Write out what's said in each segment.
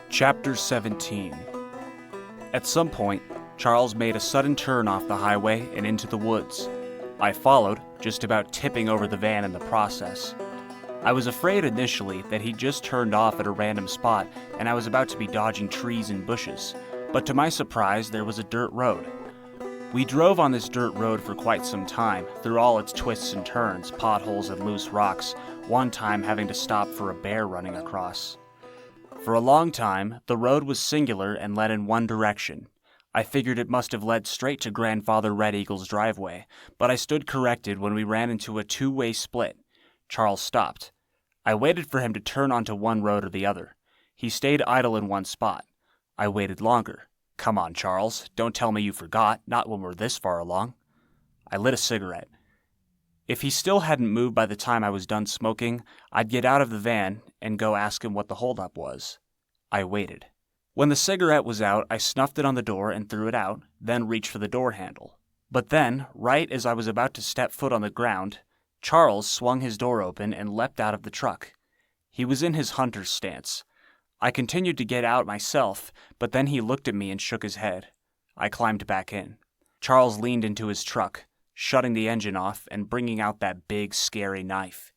Chapter 17. At some point, Charles made a sudden turn off the highway and into the woods. I followed, just about tipping over the van in the process. I was afraid initially that he'd just turned off at a random spot and I was about to be dodging trees and bushes, but to my surprise, there was a dirt road. We drove on this dirt road for quite some time, through all its twists and turns, potholes and loose rocks, one time having to stop for a bear running across. For a long time, the road was singular and led in one direction. I figured it must have led straight to Grandfather Red Eagle's driveway, but I stood corrected when we ran into a two-way split. Charles stopped. I waited for him to turn onto one road or the other. He stayed idle in one spot. I waited longer. Come on, Charles, don't tell me you forgot, not when we're this far along. I lit a cigarette. If he still hadn't moved by the time I was done smoking, I'd get out of the van and go ask him what the holdup was. I waited. When the cigarette was out, I snuffed it on the door and threw it out, then reached for the door handle. But then, right as I was about to step foot on the ground, Charles swung his door open and leapt out of the truck. He was in his hunter's stance. I continued to get out myself, but then he looked at me and shook his head. I climbed back in. Charles leaned into his truck, shutting the engine off and bringing out that big, scary knife.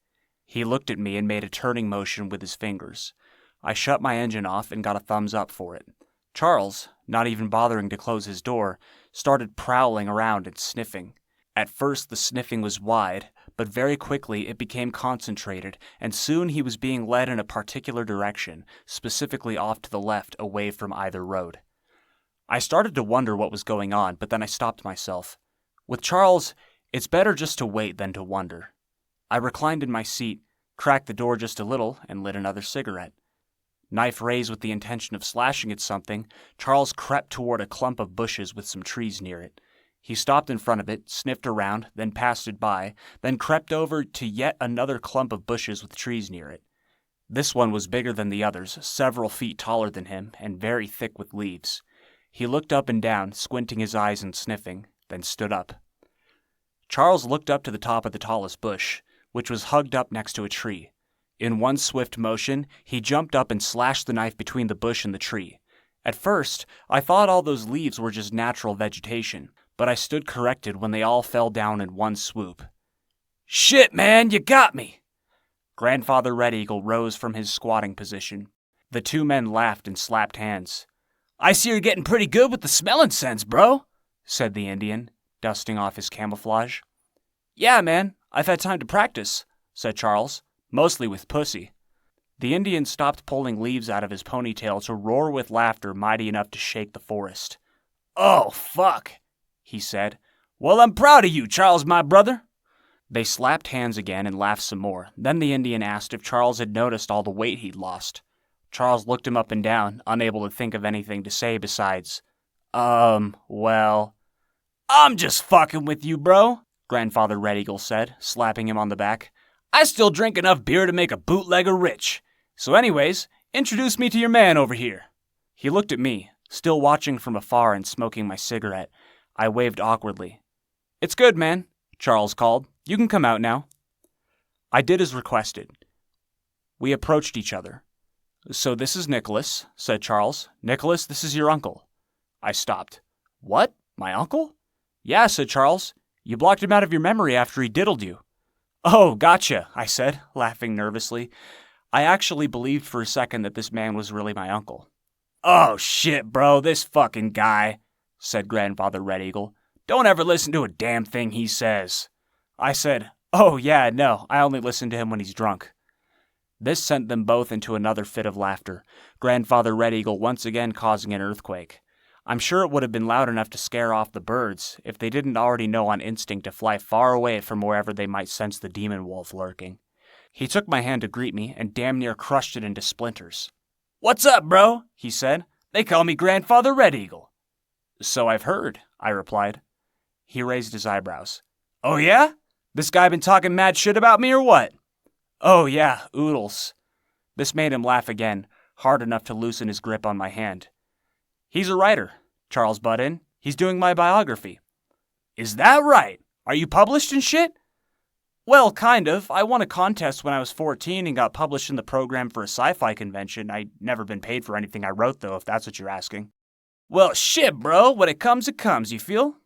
He looked at me and made a turning motion with his fingers. I shut my engine off and got a thumbs up for it. Charles, not even bothering to close his door, started prowling around and sniffing. At first the sniffing was wide, but very quickly it became concentrated, and soon he was being led in a particular direction, specifically off to the left away from either road. I started to wonder what was going on, but then I stopped myself. With Charles, it's better just to wait than to wonder. I reclined in my seat, cracked the door just a little, and lit another cigarette. Knife raised with the intention of slashing at something, Charles crept toward a clump of bushes with some trees near it. He stopped in front of it, sniffed around, then passed it by, then crept over to yet another clump of bushes with trees near it. This one was bigger than the others, several feet taller than him, and very thick with leaves. He looked up and down, squinting his eyes and sniffing, then stood up. Charles looked up to the top of the tallest bush, which was hugged up next to a tree. In one swift motion, he jumped up and slashed the knife between the bush and the tree. At first, I thought all those leaves were just natural vegetation, but I stood corrected when they all fell down in one swoop. "Shit, man, you got me!" Grandfather Red Eagle rose from his squatting position. The two men laughed and slapped hands. "I see you're getting pretty good with the smelling sense, bro," said the Indian, dusting off his camouflage. "Yeah, man, I've had time to practice," said Charles, "mostly with pussy." The Indian stopped pulling leaves out of his ponytail to roar with laughter mighty enough to shake the forest. "Oh, fuck," he said. "Well, I'm proud of you, Charles, my brother." They slapped hands again and laughed some more. Then the Indian asked if Charles had noticed all the weight he'd lost. Charles looked him up and down, unable to think of anything to say besides, well... "I'm just fucking with you, bro," Grandfather Red Eagle said, slapping him on the back. "I still drink enough beer to make a bootlegger rich. So anyways, introduce me to your man over here." He looked at me, still watching from afar and smoking my cigarette. I waved awkwardly. "It's good, man," Charles called. "You can come out now." I did as requested. We approached each other. "So this is Nicholas," said Charles. "Nicholas, this is your uncle." I stopped. "What? My uncle?" "Yeah," said Charles. "You blocked him out of your memory after he diddled you." "Oh, gotcha," I said, laughing nervously. I actually believed for a second that this man was really my uncle. "Oh, shit, bro, this fucking guy," said Grandfather Red Eagle. "Don't ever listen to a damn thing he says." I said, "Oh, yeah, no, I only listen to him when he's drunk." This sent them both into another fit of laughter, Grandfather Red Eagle once again causing an earthquake. I'm sure it would have been loud enough to scare off the birds if they didn't already know on instinct to fly far away from wherever they might sense the demon wolf lurking. He took my hand to greet me and damn near crushed it into splinters. "What's up, bro?" he said. "They call me Grandfather Red Eagle." "So I've heard," I replied. He raised his eyebrows. "Oh yeah? This guy been talking mad shit about me or what?" "Oh yeah, oodles." This made him laugh again, hard enough to loosen his grip on my hand. "He's a writer," Charles butt in. "He's doing my biography." "Is that right? Are you published and shit?" Well, kind of. I won a contest when I was 14 and got published in the program for a sci-fi convention. I'd never been paid for anything I wrote, though, if that's what you're asking. Well, shit, bro. When it comes, you feel?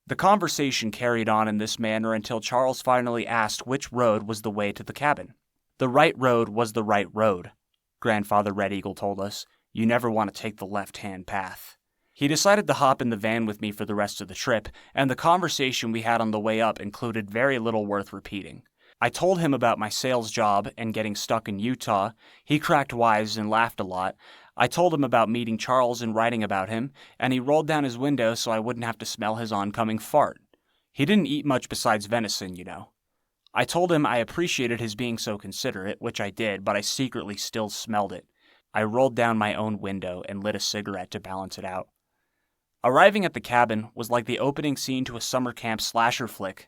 The conversation carried on in this manner until Charles finally asked which road was the way to the cabin. The right road was the right road, Grandfather Red Eagle told us. You never want to take the left-hand path. He decided to hop in the van with me for the rest of the trip, and the conversation we had on the way up included very little worth repeating. I told him about my sales job and getting stuck in Utah. He cracked wise and laughed a lot. I told him about meeting Charles and writing about him, and he rolled down his window so I wouldn't have to smell his oncoming fart. He didn't eat much besides venison, you know. I told him I appreciated his being so considerate, which I did, but I secretly still smelled it. I rolled down my own window and lit a cigarette to balance it out. Arriving at the cabin was like the opening scene to a summer camp slasher flick.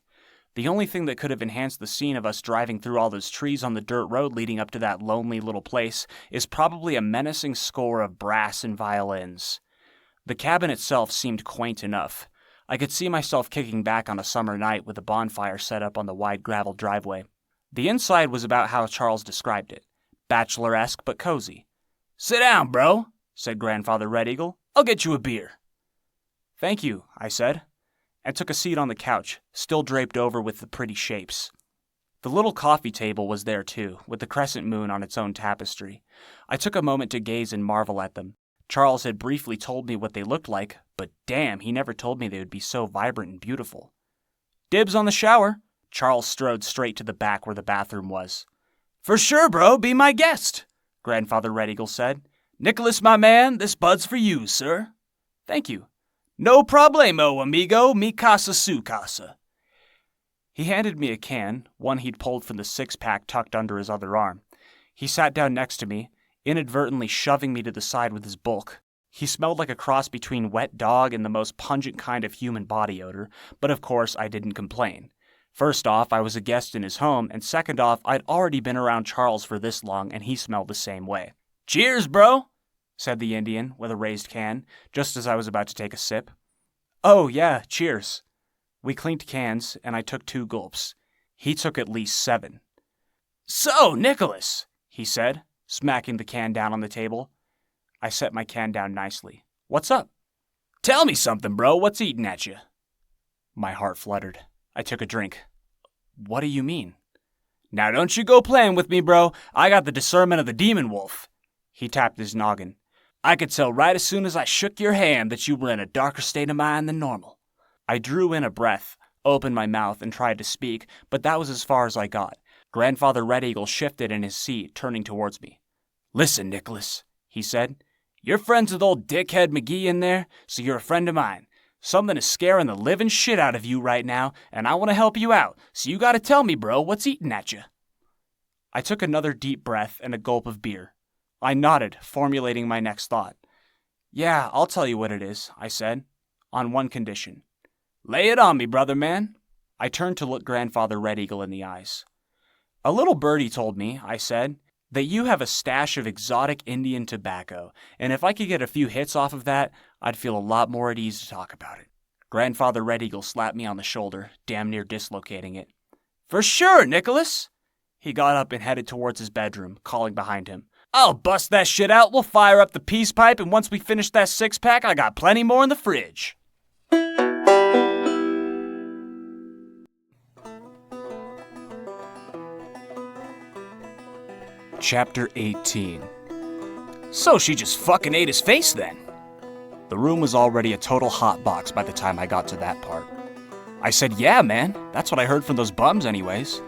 The only thing that could have enhanced the scene of us driving through all those trees on the dirt road leading up to that lonely little place is probably a menacing score of brass and violins. The cabin itself seemed quaint enough. I could see myself kicking back on a summer night with a bonfire set up on the wide gravel driveway. The inside was about how Charles described it. Bachelor-esque but cozy. "Sit down, bro," said Grandfather Red Eagle. "I'll get you a beer." "Thank you," I said, and took a seat on the couch, still draped over with the pretty shapes. The little coffee table was there too, with the crescent moon on its own tapestry. I took a moment to gaze and marvel at them. Charles had briefly told me what they looked like, but damn, he never told me they would be so vibrant and beautiful. "Dibs on the shower." Charles strode straight to the back where the bathroom was. "For sure, bro, be my guest," Grandfather Red Eagle said. "Nicholas, my man, this bud's for you, sir." "Thank you." "No problemo, amigo, mi casa su casa." He handed me a can, one he'd pulled from the six-pack tucked under his other arm. He sat down next to me, inadvertently shoving me to the side with his bulk. He smelled like a cross between wet dog and the most pungent kind of human body odor, but of course I didn't complain. First off, I was a guest in his home, and second off, I'd already been around Charles for this long, and he smelled the same way. "Cheers, bro," said the Indian, with a raised can, just as I was about to take a sip. "Oh, yeah, cheers." We clinked cans, and I took 2 gulps. He took at least 7. "So, Nicholas," he said, smacking the can down on the table. I set my can down nicely. "What's up?" "Tell me something, bro. What's eating at you?" My heart fluttered. I took a drink. "What do you mean?" "Now don't you go playing with me, bro. I got the discernment of the demon wolf." He tapped his noggin. "I could tell right as soon as I shook your hand that you were in a darker state of mind than normal." I drew in a breath, opened my mouth, and tried to speak, but that was as far as I got. Grandfather Red Eagle shifted in his seat, turning towards me. "Listen, Nicholas," he said. "You're friends with old Dickhead McGee in there, so you're a friend of mine. Something is scaring the living shit out of you right now, and I want to help you out, so you gotta tell me, bro, what's eating at you?" I took another deep breath and a gulp of beer. I nodded, formulating my next thought. "Yeah, I'll tell you what it is," I said, "on one condition." "Lay it on me, brother man." I turned to look Grandfather Red Eagle in the eyes. "A little birdie told me," I said, "that you have a stash of exotic Indian tobacco, and if I could get a few hits off of that, I'd feel a lot more at ease to talk about it." Grandfather Red Eagle slapped me on the shoulder, damn near dislocating it. "For sure, Nicholas." He got up and headed towards his bedroom, calling behind him. "I'll bust that shit out, we'll fire up the peace pipe, and once we finish that 6-pack, I got plenty more in the fridge." Chapter 18. So she just fucking ate his face then? The room was already a total hotbox by the time I got to that part. I said, "Yeah, man, that's what I heard from those bums anyways."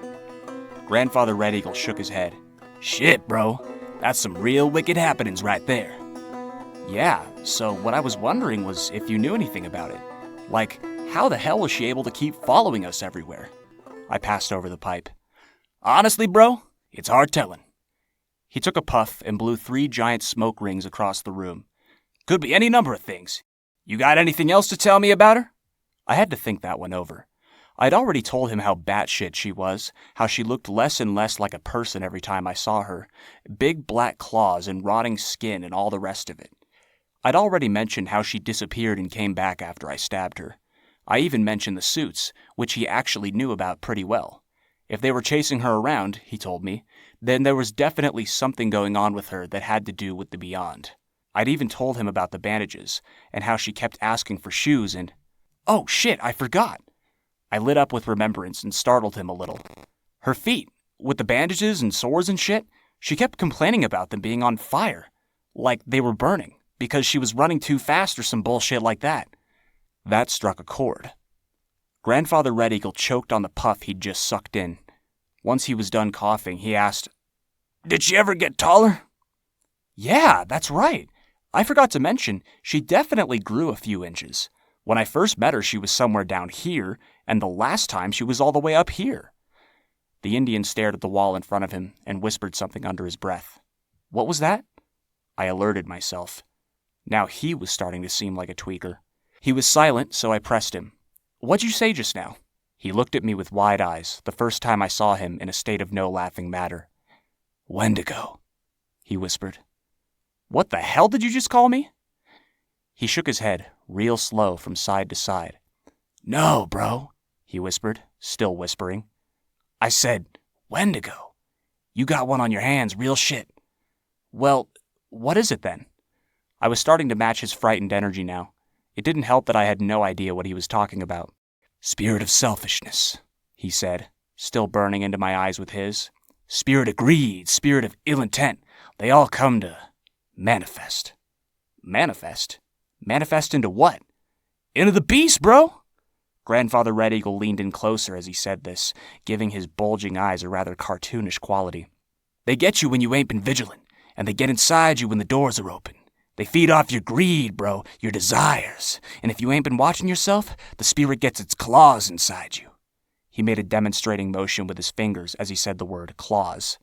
Grandfather Red Eagle shook his head. "Shit, bro, that's some real wicked happenings right there." "Yeah, so what I was wondering was if you knew anything about it. Like, how the hell was she able to keep following us everywhere?" I passed over the pipe. "Honestly, bro, it's hard telling." He took a puff and blew 3 giant smoke rings across the room. "Could be any number of things. You got anything else to tell me about her?" I had to think that one over. I'd already told him how batshit she was, how she looked less and less like a person every time I saw her, big black claws and rotting skin and all the rest of it. I'd already mentioned how she disappeared and came back after I stabbed her. I even mentioned the suits, which he actually knew about pretty well. If they were chasing her around, he told me, then there was definitely something going on with her that had to do with the beyond. I'd even told him about the bandages, and how she kept asking for shoes and... Oh, shit, I forgot! I lit up with remembrance and startled him a little. Her feet, with the bandages and sores and shit, she kept complaining about them being on fire. Like they were burning, because she was running too fast or some bullshit like that. That struck a chord. Grandfather Red Eagle choked on the puff he'd just sucked in. Once he was done coughing, he asked, "Did she ever get taller?" Yeah, that's right. I forgot to mention, she definitely grew a few inches. When I first met her, she was somewhere down here, and the last time she was all the way up here. The Indian stared at the wall in front of him and whispered something under his breath. What was that? I alerted myself. Now he was starting to seem like a tweaker. He was silent, so I pressed him. What'd you say just now? He looked at me with wide eyes, the first time I saw him in a state of no laughing matter. Wendigo, he whispered. What the hell did you just call me? He shook his head, real slow from side to side. No, bro, he whispered, still whispering. I said, Wendigo. You got one on your hands, real shit. Well, what is it then? I was starting to match his frightened energy now. It didn't help that I had no idea what he was talking about. Spirit of selfishness, he said, still burning into my eyes with his. Spirit of greed, spirit of ill intent, they all come to manifest. Manifest? Manifest into what? Into the beast, bro! Grandfather Red Eagle leaned in closer as he said this, giving his bulging eyes a rather cartoonish quality. They get you when you ain't been vigilant, and they get inside you when the doors are open. They feed off your greed, bro, your desires, and if you ain't been watching yourself, the spirit gets its claws inside you. He made a demonstrating motion with his fingers as he said the word claws.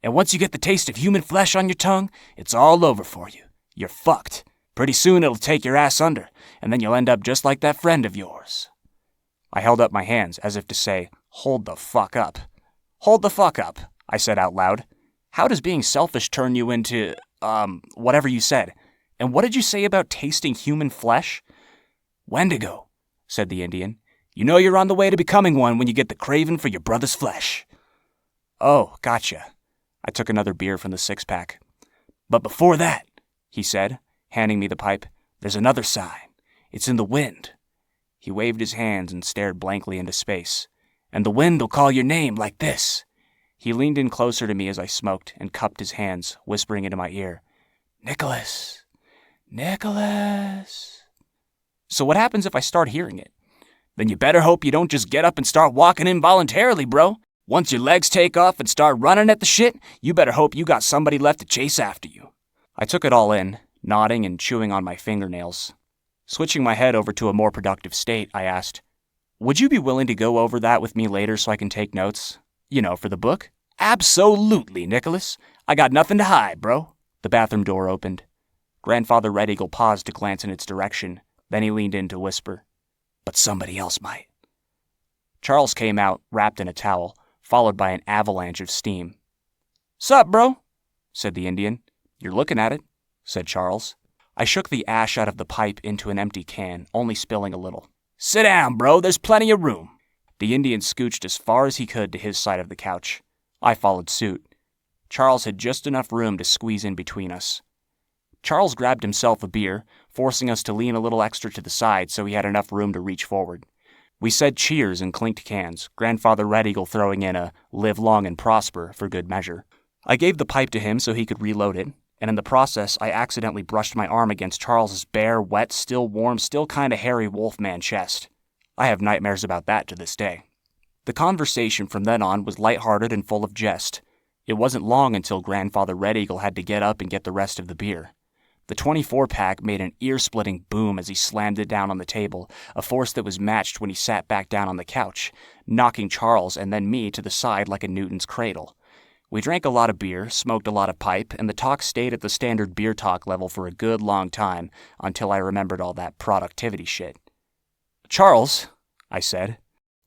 And once you get the taste of human flesh on your tongue, it's all over for you. You're fucked. Pretty soon it'll take your ass under, and then you'll end up just like that friend of yours. I held up my hands as if to say, hold the fuck up. Hold the fuck up, I said out loud. How does being selfish turn you into, whatever you said? And what did you say about tasting human flesh? Wendigo, said the Indian. You know you're on the way to becoming one when you get the craving for your brother's flesh. Oh, gotcha. I took another beer from the six-pack. But before that, he said, handing me the pipe, there's another sign. It's in the wind. He waved his hands and stared blankly into space. And the wind will call your name like this. He leaned in closer to me as I smoked and cupped his hands, whispering into my ear, Nicholas, Nicholas. So what happens if I start hearing it? Then you better hope you don't just get up and start walking involuntarily, bro. Once your legs take off and start running at the shit, you better hope you got somebody left to chase after you. I took it all in, nodding and chewing on my fingernails. Switching my head over to a more productive state, I asked, would you be willing to go over that with me later so I can take notes? You know, for the book? Absolutely, Nicholas. I got nothing to hide, bro. The bathroom door opened. Grandfather Red Eagle paused to glance in its direction. Then he leaned in to whisper, but somebody else might. Charles came out, wrapped in a towel, followed by an avalanche of steam. Sup, bro? Said the Indian. You're looking at it, said Charles. I shook the ash out of the pipe into an empty can, only spilling a little. Sit down, bro. There's plenty of room. The Indian scooched as far as he could to his side of the couch. I followed suit. Charles had just enough room to squeeze in between us. Charles grabbed himself a beer, forcing us to lean a little extra to the side so he had enough room to reach forward. We said cheers and clinked cans, Grandfather Red Eagle throwing in a live long and prosper for good measure. I gave the pipe to him so he could reload it, and in the process I accidentally brushed my arm against Charles's bare, wet, still warm, still kinda hairy wolfman chest. I have nightmares about that to this day. The conversation from then on was lighthearted and full of jest. It wasn't long until Grandfather Red Eagle had to get up and get the rest of the beer. The 24-pack made an ear-splitting boom as he slammed it down on the table, a force that was matched when he sat back down on the couch, knocking Charles and then me to the side like a Newton's cradle. We drank a lot of beer, smoked a lot of pipe, and the talk stayed at the standard beer talk level for a good long time until I remembered all that productivity shit. Charles, I said,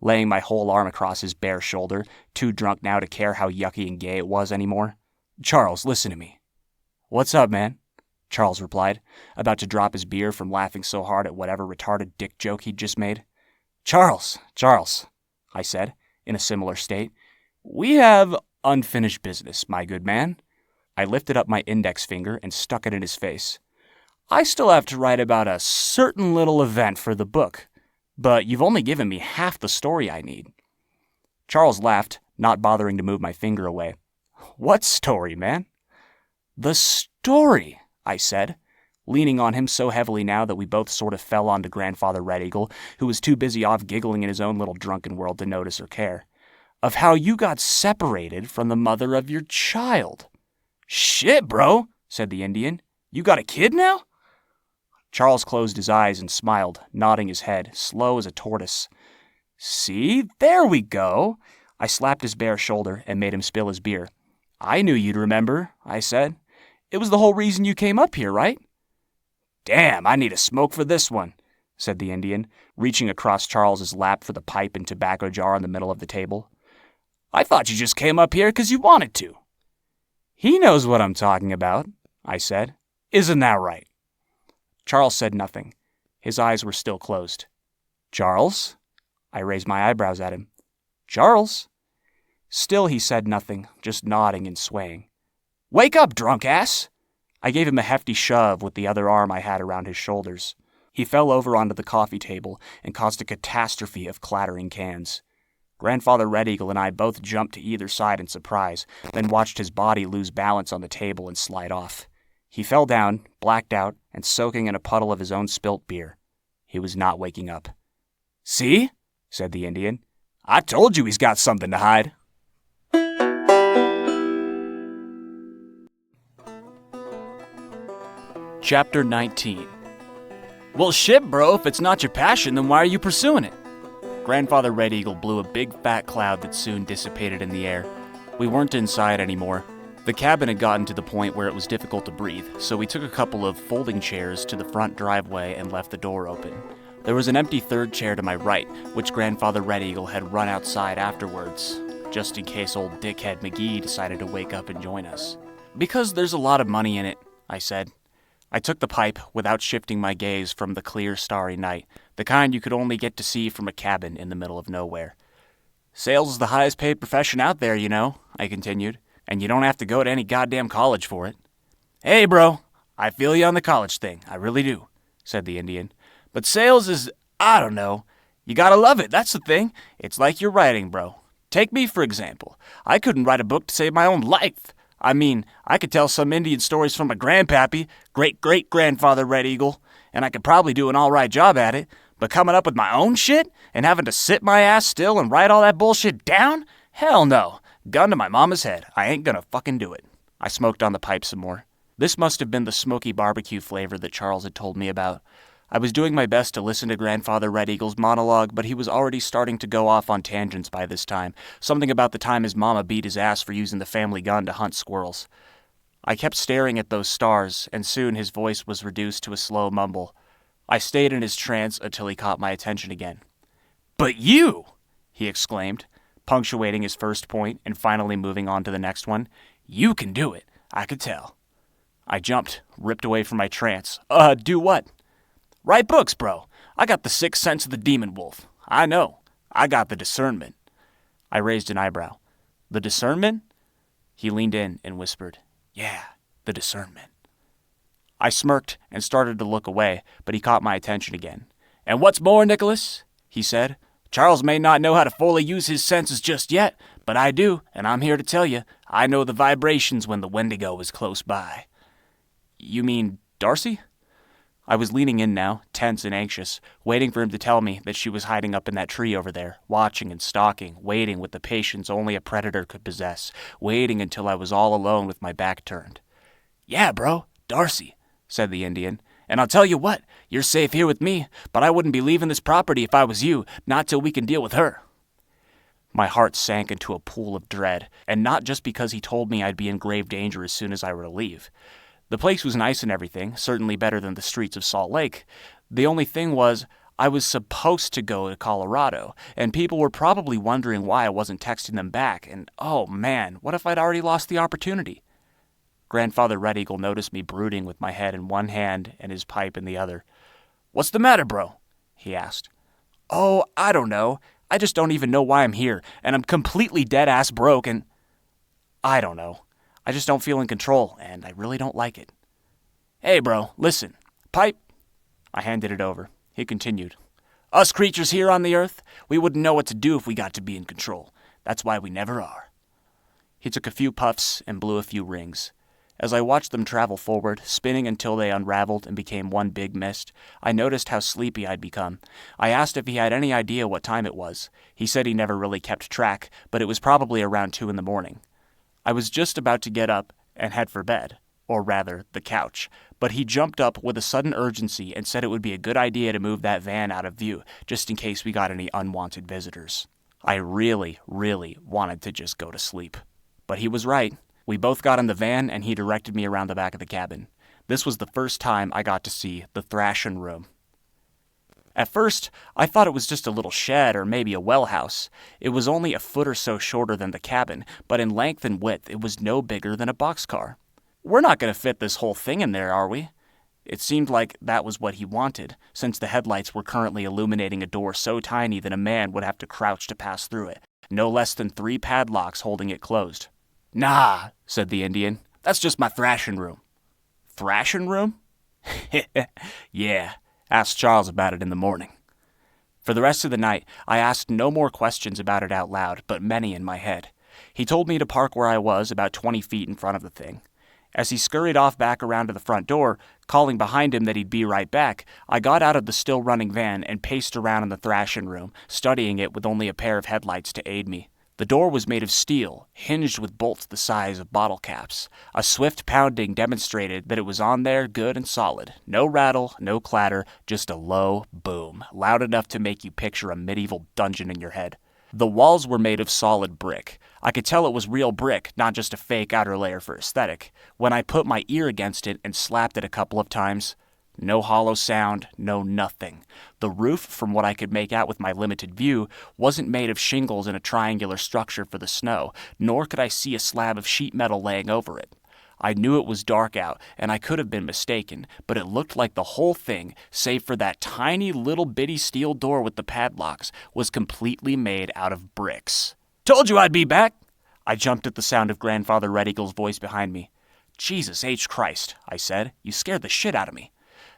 laying my whole arm across his bare shoulder, too drunk now to care how yucky and gay it was anymore. Charles, listen to me. What's up, man? Charles replied, about to drop his beer from laughing so hard at whatever retarded dick joke he'd just made. Charles, I said, in a similar state, We have unfinished business, my good man. I lifted up my index finger and stuck it in his face. I still have to write about a certain little event for the book, but you've only given me half the story I need. Charles laughed, not bothering to move my finger away. What story, man? The story, I said, leaning on him so heavily now that we both sort of fell onto Grandfather Red Eagle, who was too busy off giggling in his own little drunken world to notice or care, of how you got separated from the mother of your child. Shit, bro, said the Indian. You got a kid now? Charles closed his eyes and smiled, nodding his head, slow as a tortoise. See, there we go. I slapped his bare shoulder and made him spill his beer. I knew you'd remember, I said. It was the whole reason you came up here, right? Damn, I need a smoke for this one, said the Indian, reaching across Charles's lap for the pipe and tobacco jar in the middle of the table. I thought you just came up here because you wanted to. He knows what I'm talking about, I said. Isn't that right? Charles said nothing. His eyes were still closed. Charles? I raised my eyebrows at him. Charles? Still he said nothing, just nodding and swaying. Wake up, drunk ass! I gave him a hefty shove with the other arm I had around his shoulders. He fell over onto the coffee table and caused a catastrophe of clattering cans. Grandfather Red Eagle and I both jumped to either side in surprise, then watched his body lose balance on the table and slide off. He fell down, blacked out, and soaking in a puddle of his own spilt beer. He was not waking up. See? Said the Indian. I told you he's got something to hide. Chapter 19. Well, shit, bro, if it's not your passion, then why are you pursuing it? Grandfather Red Eagle blew a big fat cloud that soon dissipated in the air. We weren't inside anymore. The cabin had gotten to the point where it was difficult to breathe, so we took a couple of folding chairs to the front driveway and left the door open. There was an empty third chair to my right, which Grandfather Red Eagle had run outside afterwards, just in case old dickhead McGee decided to wake up and join us. Because there's a lot of money in it, I said. I took the pipe without shifting my gaze from the clear, starry night, the kind you could only get to see from a cabin in the middle of nowhere. Sales is the highest paid profession out there, you know, I continued, and you don't have to go to any goddamn college for it. Hey, bro, I feel you on the college thing, I really do, said the Indian. But sales is, I don't know, you gotta love it, that's the thing. It's like you're writing, bro. Take me, for example. I couldn't write a book to save my own life. I mean, I could tell some Indian stories from my grandpappy, great-great-grandfather Red Eagle, and I could probably do an all-right job at it, but coming up with my own shit and having to sit my ass still and write all that bullshit down? Hell no. Gun to my mama's head. I ain't gonna fucking do it. I smoked on the pipe some more. This must have been the smoky barbecue flavor that Charles had told me about. I was doing my best to listen to Grandfather Red Eagle's monologue, but he was already starting to go off on tangents by this time, something about the time his mama beat his ass for using the family gun to hunt squirrels. I kept staring at those stars, and soon his voice was reduced to a slow mumble. I stayed in his trance until he caught my attention again. But you! He exclaimed, punctuating his first point and finally moving on to the next one. You can do it, I could tell. I jumped, ripped away from my trance. Do what? Write books, bro. I got the sixth sense of the demon wolf. I know. I got the discernment. I raised an eyebrow. The discernment? He leaned in and whispered, Yeah, the discernment. I smirked and started to look away, but he caught my attention again. And what's more, Nicholas, he said, Charles may not know how to fully use his senses just yet, but I do, and I'm here to tell you, I know the vibrations when the Wendigo is close by. You mean Darcy? I was leaning in now, tense and anxious, waiting for him to tell me that she was hiding up in that tree over there, watching and stalking, waiting with the patience only a predator could possess, waiting until I was all alone with my back turned. Yeah, bro, Darcy, said the Indian, and I'll tell you what, you're safe here with me, but I wouldn't be leaving this property if I was you, not till we can deal with her. My heart sank into a pool of dread, and not just because he told me I'd be in grave danger as soon as I were to leave. The place was nice and everything, certainly better than the streets of Salt Lake. The only thing was, I was supposed to go to Colorado, and people were probably wondering why I wasn't texting them back, and oh man, what if I'd already lost the opportunity? Grandfather Red Eagle noticed me brooding with my head in one hand and his pipe in the other. What's the matter, bro? He asked. Oh, I don't know. I just don't even know why I'm here, and I'm completely dead-ass broke, and I don't know. I just don't feel in control, and I really don't like it. Hey, bro, listen. Pipe? I handed it over. He continued. Us creatures here on the earth, we wouldn't know what to do if we got to be in control. That's why we never are. He took a few puffs and blew a few rings. As I watched them travel forward, spinning until they unraveled and became one big mist, I noticed how sleepy I'd become. I asked if he had any idea what time it was. He said he never really kept track, but it was probably around 2 a.m. I was just about to get up and head for bed, or rather, the couch, but he jumped up with a sudden urgency and said it would be a good idea to move that van out of view, just in case we got any unwanted visitors. I really, really wanted to just go to sleep. But he was right. We both got in the van, and he directed me around the back of the cabin. This was the first time I got to see the thrashing room. At first, I thought it was just a little shed or maybe a well house. It was only a foot or so shorter than the cabin, but in length and width it was no bigger than a boxcar. We're not going to fit this whole thing in there, are we? It seemed like that was what he wanted, since the headlights were currently illuminating a door so tiny that a man would have to crouch to pass through it, no less than 3 padlocks holding it closed. Nah, said the Indian. That's just my thrashing room. Thrashing room? Yeah, asked Charles about it in the morning. For the rest of the night, I asked no more questions about it out loud, but many in my head. He told me to park where I was, about 20 feet in front of the thing. As he scurried off back around to the front door, calling behind him that he'd be right back, I got out of the still-running van and paced around in the thrashing room, studying it with only a pair of headlights to aid me. The door was made of steel, hinged with bolts the size of bottle caps. A swift pounding demonstrated that it was on there good and solid. No rattle, no clatter, just a low boom, loud enough to make you picture a medieval dungeon in your head. The walls were made of solid brick. I could tell it was real brick, not just a fake outer layer for aesthetic. When I put my ear against it and slapped it a couple of times, no hollow sound, no nothing. The roof, from what I could make out with my limited view, wasn't made of shingles in a triangular structure for the snow, nor could I see a slab of sheet metal laying over it. I knew it was dark out, and I could have been mistaken, but it looked like the whole thing, save for that tiny little bitty steel door with the padlocks, was completely made out of bricks. Told you I'd be back! I jumped at the sound of Grandfather Red Eagle's voice behind me. Jesus H. Christ, I said. You scared the shit out of me.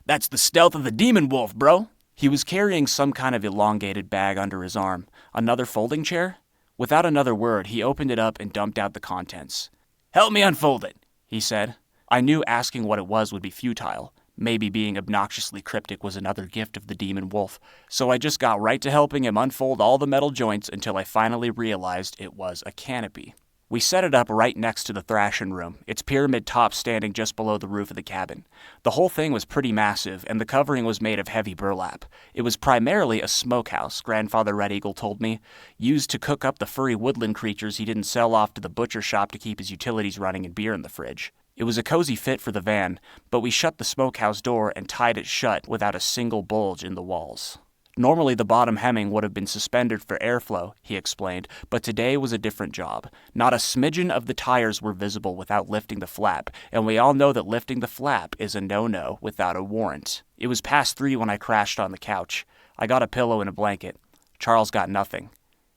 That's the stealth of the demon wolf, bro. He was carrying some kind of elongated bag under his arm. Another folding chair? Without another word, he opened it up and dumped out the contents. Help me unfold it, he said. I knew asking what it was would be futile. Maybe being obnoxiously cryptic was another gift of the demon wolf, so I just got right to helping him unfold all the metal joints until I finally realized it was a canopy. We set it up right next to the thrashing room, its pyramid top standing just below the roof of the cabin. The whole thing was pretty massive, and the covering was made of heavy burlap. It was primarily a smokehouse, Grandfather Red Eagle told me, used to cook up the furry woodland creatures he didn't sell off to the butcher shop to keep his utilities running and beer in the fridge. It was a cozy fit for the van, but we shut the smokehouse door and tied it shut without a single bulge in the walls. Normally the bottom hemming would have been suspended for airflow, he explained, but today was a different job. Not a smidgen of the tires were visible without lifting the flap, and we all know that lifting the flap is a no-no without a warrant. It was past 3 when I crashed on the couch. I got a pillow and a blanket. Charles got nothing.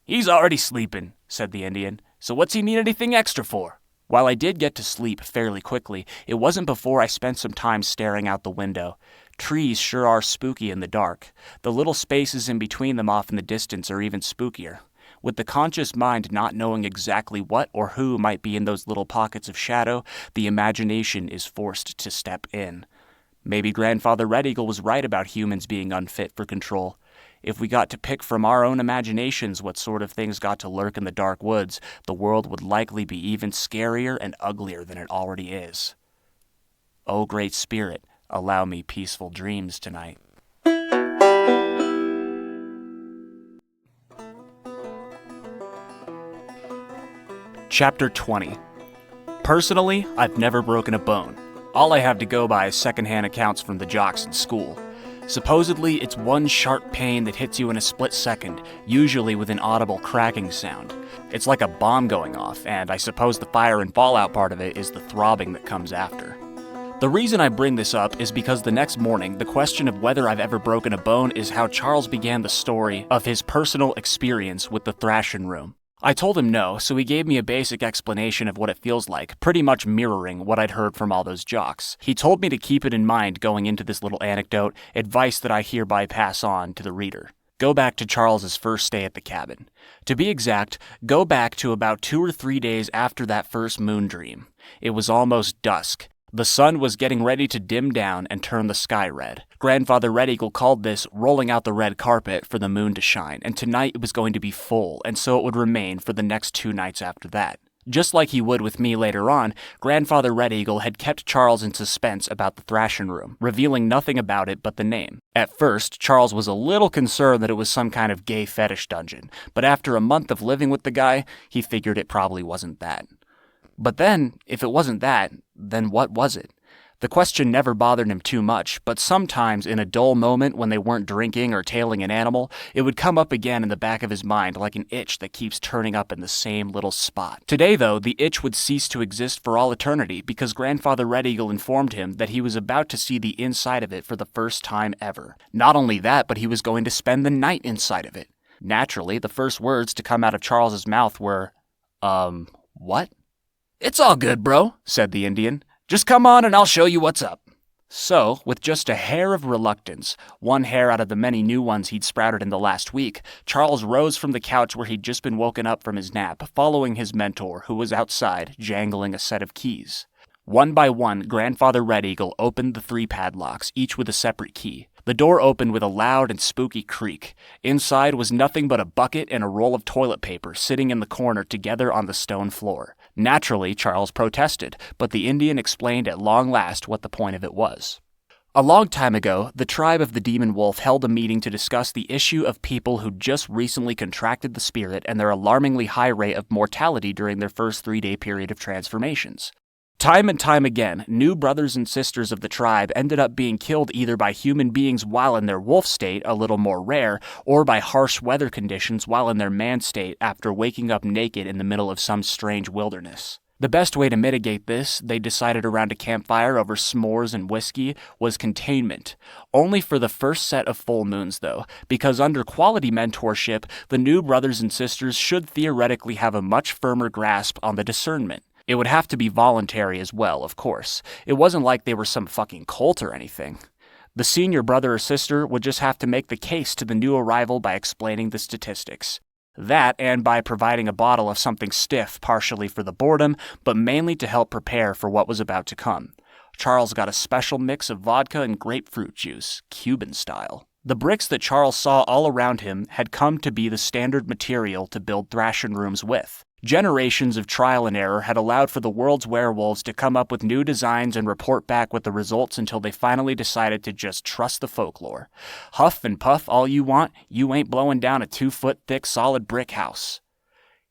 He's already sleeping, said the Indian, so what's he need anything extra for? While I did get to sleep fairly quickly, it wasn't before I spent some time staring out the window. Trees sure are spooky in the dark. The little spaces in between them off in the distance are even spookier. With the conscious mind not knowing exactly what or who might be in those little pockets of shadow, the imagination is forced to step in. Maybe Grandfather Red Eagle was right about humans being unfit for control. If we got to pick from our own imaginations what sort of things got to lurk in the dark woods, the world would likely be even scarier and uglier than it already is. Oh, Great Spirit, allow me peaceful dreams tonight. Chapter 20. Personally, I've never broken a bone. All I have to go by is secondhand accounts from the jocks in school. Supposedly, it's one sharp pain that hits you in a split second, usually with an audible cracking sound. It's like a bomb going off, and I suppose the fire and fallout part of it is the throbbing that comes after. The The reason I bring this up is because the next morning, the question of whether I've ever broken a bone is how Charles began the story of his personal experience with the thrashing room. I told him no, so he gave me a basic explanation of what it feels like, pretty much mirroring what I'd heard from all those jocks. He told me to keep it in mind going into this little anecdote, advice that I hereby pass on to the reader. Go back to Charles's first stay at the cabin. To be exact, go back to about 2 or 3 days after that first moon dream. It was almost dusk. The sun was getting ready to dim down and turn the sky red. Grandfather Red Eagle called this rolling out the red carpet for the moon to shine, and tonight it was going to be full, and so it would remain for the next 2 nights after that. Just like he would with me later on, Grandfather Red Eagle had kept Charles in suspense about the thrashing room, revealing nothing about it but the name. At first, Charles was a little concerned that it was some kind of gay fetish dungeon, but after a month of living with the guy, he figured it probably wasn't that. But then, if it wasn't that, then what was it? The question never bothered him too much, but sometimes in a dull moment when they weren't drinking or tailing an animal, it would come up again in the back of his mind like an itch that keeps turning up in the same little spot. Today, though, the itch would cease to exist for all eternity because Grandfather Red Eagle informed him that he was about to see the inside of it for the first time ever. Not only that, but he was going to spend the night inside of it. Naturally, the first words to come out of Charles's mouth were, what? "It's all good, bro," said the Indian. "Just come on and I'll show you what's up." So, with just a hair of reluctance, one hair out of the many new ones he'd sprouted in the last week, Charles rose from the couch where he'd just been woken up from his nap, following his mentor, who was outside, jangling a set of keys. One by one, Grandfather Red Eagle opened the 3 padlocks, each with a separate key. The door opened with a loud and spooky creak. Inside was nothing but a bucket and a roll of toilet paper sitting in the corner together on the stone floor. Naturally, Charles protested, but the Indian explained at long last what the point of it was. A long time ago, the tribe of the Demon Wolf held a meeting to discuss the issue of people who just recently contracted the spirit and their alarmingly high rate of mortality during their first 3-day period of transformations. Time and time again, new brothers and sisters of the tribe ended up being killed either by human beings while in their wolf state, a little more rare, or by harsh weather conditions while in their man state after waking up naked in the middle of some strange wilderness. The best way to mitigate this, they decided around a campfire over s'mores and whiskey, was containment. Only for the first set of full moons, though, because under quality mentorship, the new brothers and sisters should theoretically have a much firmer grasp on the discernment. It would have to be voluntary as well, of course. It wasn't like they were some fucking cult or anything. The senior brother or sister would just have to make the case to the new arrival by explaining the statistics. That, and by providing a bottle of something stiff, partially for the boredom, but mainly to help prepare for what was about to come. Charles got a special mix of vodka and grapefruit juice, Cuban style. The bricks that Charles saw all around him had come to be the standard material to build thrashing rooms with. Generations of trial and error had allowed for the world's werewolves to come up with new designs and report back with the results until they finally decided to just trust the folklore. Huff and puff all you want, you ain't blowing down a 2-foot-thick solid brick house.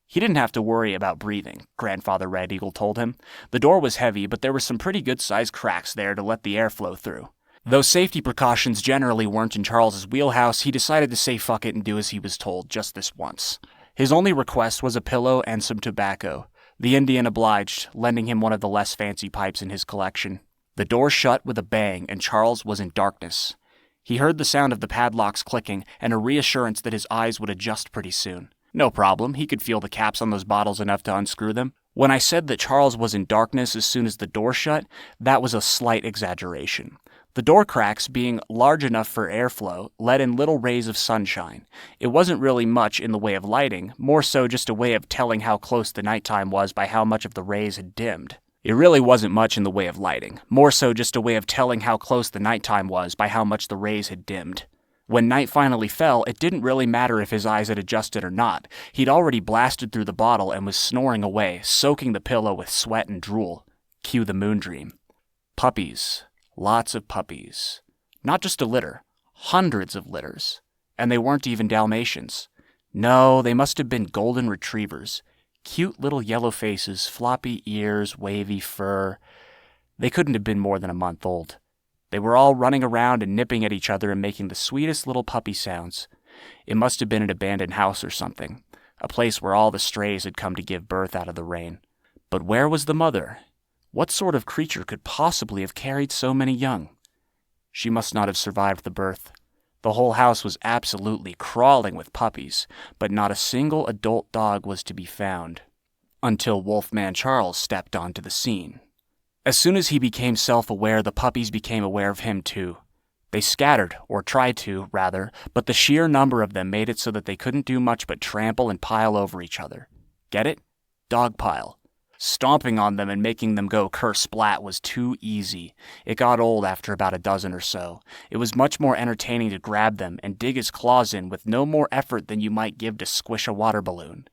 He didn't have to worry about breathing, Grandfather Red Eagle told him. The door was heavy, but there were some pretty good-sized cracks there to let the air flow through. Though safety precautions generally weren't in Charles's wheelhouse, he decided to say fuck it and do as he was told just this once. His only request was a pillow and some tobacco. The Indian obliged, lending him one of the less fancy pipes in his collection. The door shut with a bang, and Charles was in darkness. He heard the sound of the padlocks clicking, and a reassurance that his eyes would adjust pretty soon. No problem, he could feel the caps on those bottles enough to unscrew them. When I said that Charles was in darkness as soon as the door shut, that was a slight exaggeration. The door cracks, being large enough for airflow, let in little rays of sunshine. It wasn't really much in the way of lighting, more so just a way of telling how close the nighttime was by how much of the rays had dimmed. It really wasn't much in the way of lighting, more so just a way of telling how close the nighttime was by how much the rays had dimmed. When night finally fell, it didn't really matter if his eyes had adjusted or not. He'd already blasted through the bottle and was snoring away, soaking the pillow with sweat and drool. Cue the moon dream. Puppies. Lots of puppies. Not just a litter. Hundreds of litters. And they weren't even Dalmatians. No, they must have been golden retrievers. Cute little yellow faces, floppy ears, wavy fur. They couldn't have been more than a month old. They were all running around and nipping at each other and making the sweetest little puppy sounds. It must have been an abandoned house or something. A place where all the strays had come to give birth out of the rain. But where was the mother? What sort of creature could possibly have carried so many young? She must not have survived the birth. The whole house was absolutely crawling with puppies, but not a single adult dog was to be found. Until Wolfman Charles stepped onto the scene. As soon as he became self-aware, the puppies became aware of him too. They scattered, or tried to, rather, but the sheer number of them made it so that they couldn't do much but trample and pile over each other. Get it? Dog pile. Stomping on them and making them go ker-splat was too easy. It got old after about a dozen or so. It was much more entertaining to grab them and dig his claws in with no more effort than you might give to squish a water balloon.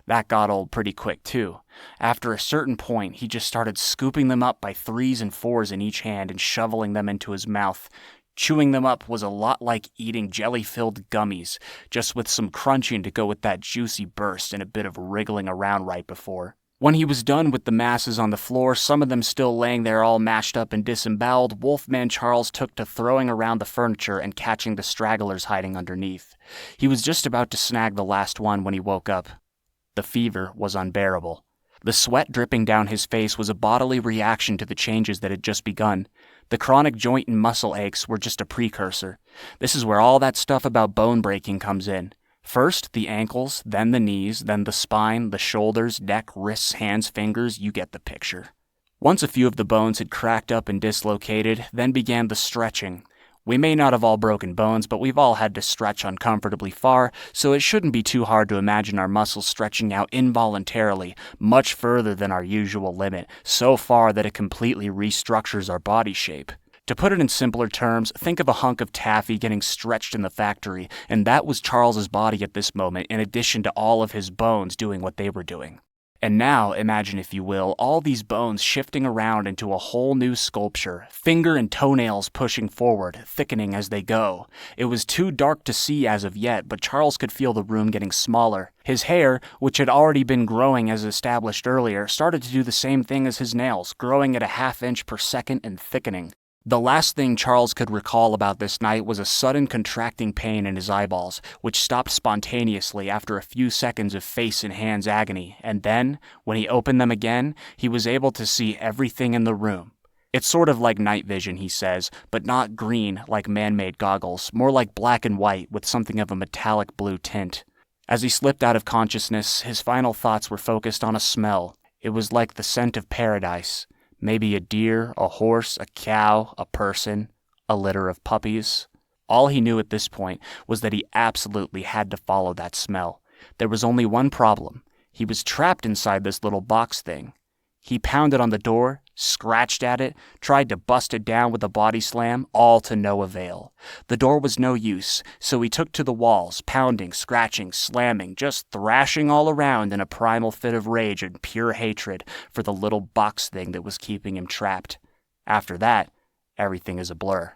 That got old pretty quick too. After a certain point, he just started scooping them up by 3s and 4s in each hand and shoveling them into his mouth. Chewing them up was a lot like eating jelly-filled gummies, just with some crunching to go with that juicy burst and a bit of wriggling around right before. When he was done with the masses on the floor, some of them still laying there all mashed up and disemboweled, Wolfman Charles took to throwing around the furniture and catching the stragglers hiding underneath. He was just about to snag the last one when he woke up. The fever was unbearable. The sweat dripping down his face was a bodily reaction to the changes that had just begun. The chronic joint and muscle aches were just a precursor. This is where all that stuff about bone breaking comes in. First, the ankles, then the knees, then the spine, the shoulders, neck, wrists, hands, fingers, you get the picture. Once a few of the bones had cracked up and dislocated, then began the stretching. We may not have all broken bones, but we've all had to stretch uncomfortably far, so it shouldn't be too hard to imagine our muscles stretching out involuntarily, much further than our usual limit, so far that it completely restructures our body shape. To put it in simpler terms, think of a hunk of taffy getting stretched in the factory, and that was Charles's body at this moment, in addition to all of his bones doing what they were doing. And now, imagine if you will, all these bones shifting around into a whole new sculpture, finger and toenails pushing forward, thickening as they go. It was too dark to see as of yet, but Charles could feel the room getting smaller. His hair, which had already been growing as established earlier, started to do the same thing as his nails, growing at a ½ inch per second and thickening. The last thing Charles could recall about this night was a sudden contracting pain in his eyeballs, which stopped spontaneously after a few seconds of face and hands agony, and then, when he opened them again, he was able to see everything in the room. It's sort of like night vision, he says, but not green like man-made goggles, more like black and white with something of a metallic blue tint. As he slipped out of consciousness, his final thoughts were focused on a smell. It was like the scent of paradise. Maybe a deer, a horse, a cow, a person, a litter of puppies. All he knew at this point was that he absolutely had to follow that smell. There was only one problem. He was trapped inside this little box thing. He pounded on the door, scratched at it, tried to bust it down with a body slam, all to no avail. The door was no use, so he took to the walls, pounding, scratching, slamming, just thrashing all around in a primal fit of rage and pure hatred for the little box thing that was keeping him trapped. After that, everything is a blur.